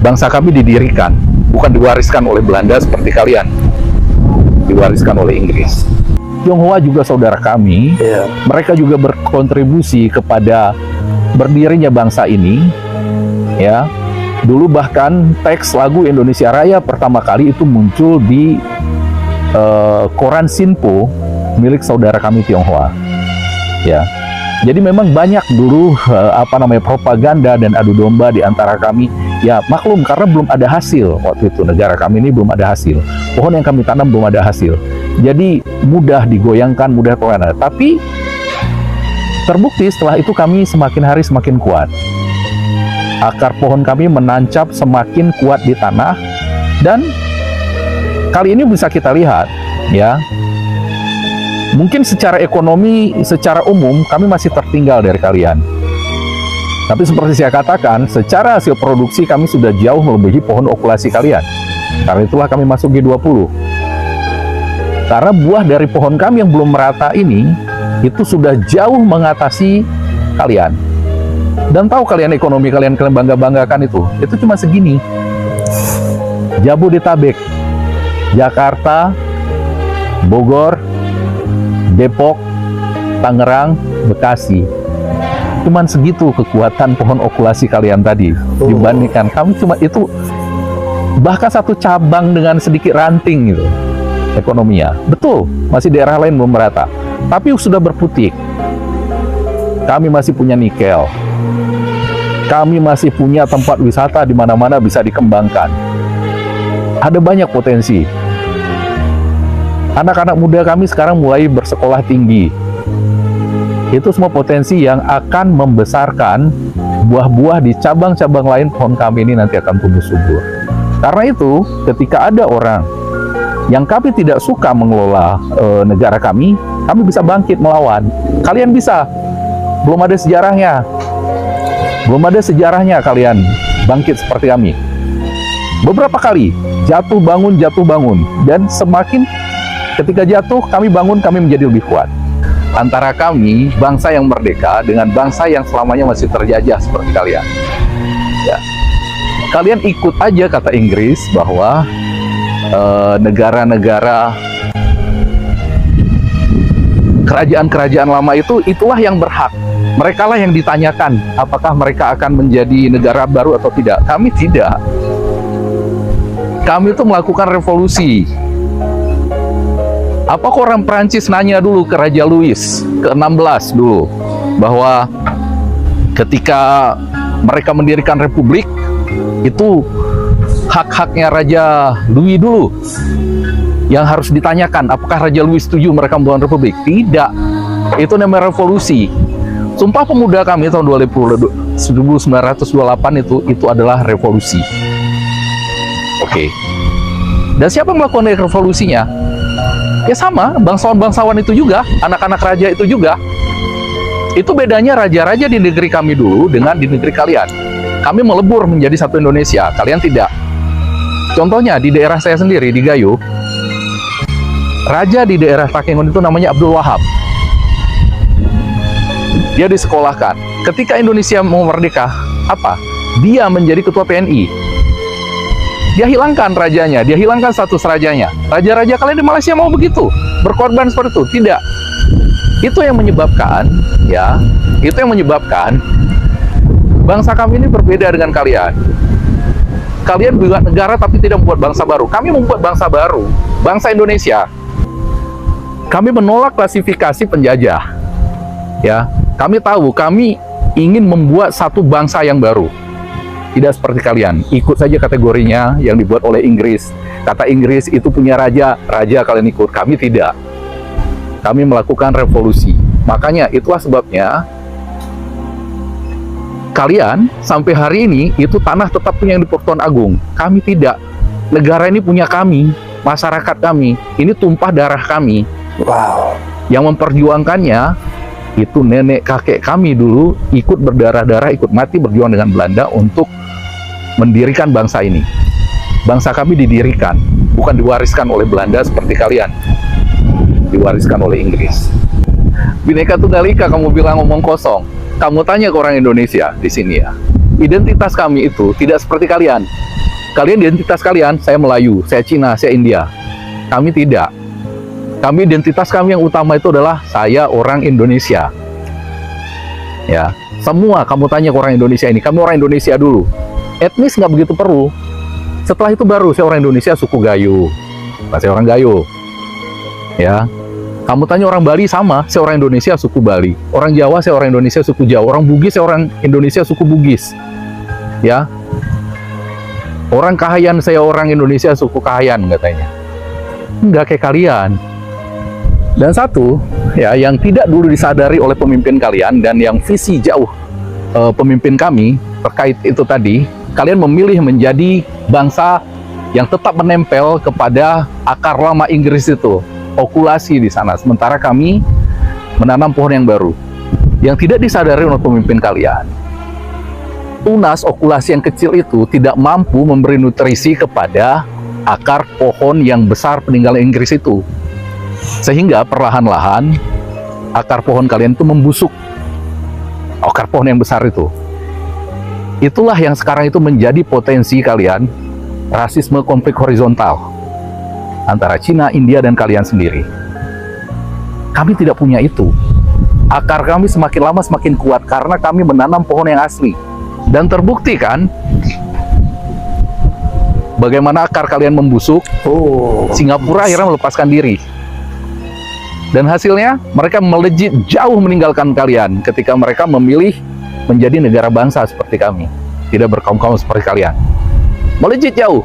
Bangsa kami didirikan, bukan diwariskan oleh Belanda seperti kalian. Diwariskan oleh Inggris. Tionghoa juga saudara kami. Mereka juga berkontribusi kepada berdirinya bangsa ini. Ya, dulu bahkan teks lagu Indonesia Raya pertama kali itu muncul di koran Sinpo milik saudara kami Tionghoa. Ya, jadi memang banyak dulu propaganda dan adu domba di antara kami. Ya maklum, karena belum ada hasil waktu itu, negara kami ini belum ada hasil. Pohon yang kami tanam belum ada hasil. Jadi mudah digoyangkan, mudah terlena. Tapi terbukti setelah itu kami semakin hari semakin kuat. Akar pohon kami menancap semakin kuat di tanah. Dan kali ini bisa kita lihat, ya, mungkin secara ekonomi, secara umum kami masih tertinggal dari kalian. Tapi seperti saya katakan, secara hasil produksi kami sudah jauh melebihi pohon okulasi kalian. Karena itulah kami masuk G20. Karena buah dari pohon kami yang belum merata ini, itu sudah jauh mengatasi kalian. Dan tahu kalian ekonomi kalian bangga-banggakan itu cuma segini. Jabodetabek, Jakarta, Bogor, Depok, Tangerang, Bekasi. Cuman segitu kekuatan pohon okulasi kalian tadi. Dibandingkan kami cuma itu, bahkan satu cabang dengan sedikit ranting gitu ekonominya. Betul, masih daerah lain belum merata. Tapi sudah berputik. Kami masih punya nikel. Kami masih punya tempat wisata di mana-mana bisa dikembangkan. Ada banyak potensi. Anak-anak muda kami sekarang mulai bersekolah tinggi. Itu semua potensi yang akan membesarkan buah-buah di cabang-cabang lain pohon kami ini nanti akan tumbuh subur. Karena itu, ketika ada orang yang kami tidak suka mengelola negara kami bisa bangkit melawan. Kalian bisa. Belum ada sejarahnya. Belum ada sejarahnya kalian bangkit seperti kami. Beberapa kali jatuh bangun. Dan semakin ketika jatuh, kami bangun, kami menjadi lebih kuat. Antara kami, bangsa yang merdeka, dengan bangsa yang selamanya masih terjajah seperti kalian. Ya. Kalian ikut aja kata Inggris bahwa negara-negara kerajaan-kerajaan lama itulah yang berhak. Mereka lah yang ditanyakan apakah mereka akan menjadi negara baru atau tidak. Kami tidak. Kami itu melakukan revolusi. Apakah orang Prancis nanya dulu ke Raja Louis ke-16 dulu, bahwa ketika mereka mendirikan republik, itu hak-haknya Raja Louis dulu yang harus ditanyakan, apakah Raja Louis setuju mereka membangun republik? Tidak. Itu namanya revolusi. Sumpah Pemuda kami tahun 1928 itu adalah revolusi. Oke. Dan siapa yang melakukan revolusinya? Ya sama, bangsawan-bangsawan itu juga, anak-anak raja itu juga. Itu bedanya raja-raja di negeri kami dulu dengan di negeri kalian. Kami melebur menjadi satu Indonesia, kalian tidak. Contohnya di daerah saya sendiri, di Gayo, raja di daerah Takengon itu namanya Abdul Wahab. Dia disekolahkan. Ketika Indonesia mau merdeka, apa? Dia menjadi ketua PNI. Dia hilangkan rajanya, dia hilangkan status rajanya. Raja-raja kalian di Malaysia mau begitu, berkorban seperti itu? Tidak. Itu yang menyebabkan, ya, itu yang menyebabkan bangsa kami ini berbeda dengan kalian. Kalian buat negara tapi tidak membuat bangsa baru. Kami membuat bangsa baru, bangsa Indonesia. Kami menolak klasifikasi penjajah. Ya, kami tahu kami ingin membuat satu bangsa yang baru. Tidak seperti kalian, ikut saja kategorinya yang dibuat oleh Inggris. Kata Inggris itu punya raja, raja kalian ikut. Kami tidak. Kami melakukan revolusi. Makanya itulah sebabnya kalian sampai hari ini itu tanah tetap punya yang di Pertuan Agung. Kami tidak. Negara ini punya kami, masyarakat kami. Ini tumpah darah kami. Wow. Yang memperjuangkannya itu nenek kakek kami dulu ikut berdarah-darah, ikut mati berjuang dengan Belanda untuk mendirikan bangsa ini. Bangsa kami didirikan, bukan diwariskan oleh Belanda seperti kalian. Diwariskan oleh Inggris. Bhinneka Tunggal Ika kamu bilang ngomong kosong. Kamu tanya ke orang Indonesia di sini ya. identitas kami itu tidak seperti kalian. Kalian identitas kalian, saya Melayu, saya Cina, saya India. Kami tidak. Kami identitas kami yang utama itu adalah saya orang Indonesia. Ya, semua kamu tanya ke orang Indonesia ini, kami orang Indonesia dulu. Etnis nggak begitu perlu. Setelah itu baru saya orang Indonesia suku Gayo. Saya orang Gayo. Ya. Kamu tanya orang Bali sama, saya orang Indonesia suku Bali. Orang Jawa saya orang Indonesia suku Jawa. Orang Bugis saya orang Indonesia suku Bugis. Ya. Orang Kahayan saya orang Indonesia suku Kahayan katanya. Enggak kayak kalian. Dan satu, ya, yang tidak dulu disadari oleh pemimpin kalian dan yang visi jauh pemimpin kami terkait itu tadi, kalian memilih menjadi bangsa yang tetap menempel kepada akar lama Inggris itu. Okulasi di sana, sementara kami menanam pohon yang baru yang tidak disadari oleh pemimpin kalian. Tunas okulasi yang kecil itu tidak mampu memberi nutrisi kepada akar pohon yang besar peninggalan Inggris itu, sehingga perlahan-lahan akar pohon kalian itu membusuk. Akar pohon yang besar itu, itulah yang sekarang itu menjadi potensi kalian, rasisme konflik horizontal antara Cina, India, dan kalian sendiri. Kami tidak punya itu. Akar kami semakin lama semakin kuat karena kami menanam pohon yang asli. Dan terbukti kan, bagaimana akar kalian membusuk. Singapura akhirnya melepaskan diri. Dan hasilnya, mereka melejit jauh meninggalkan kalian ketika mereka memilih menjadi negara bangsa seperti kami. Tidak berkaum-kaum seperti kalian. Melejit jauh.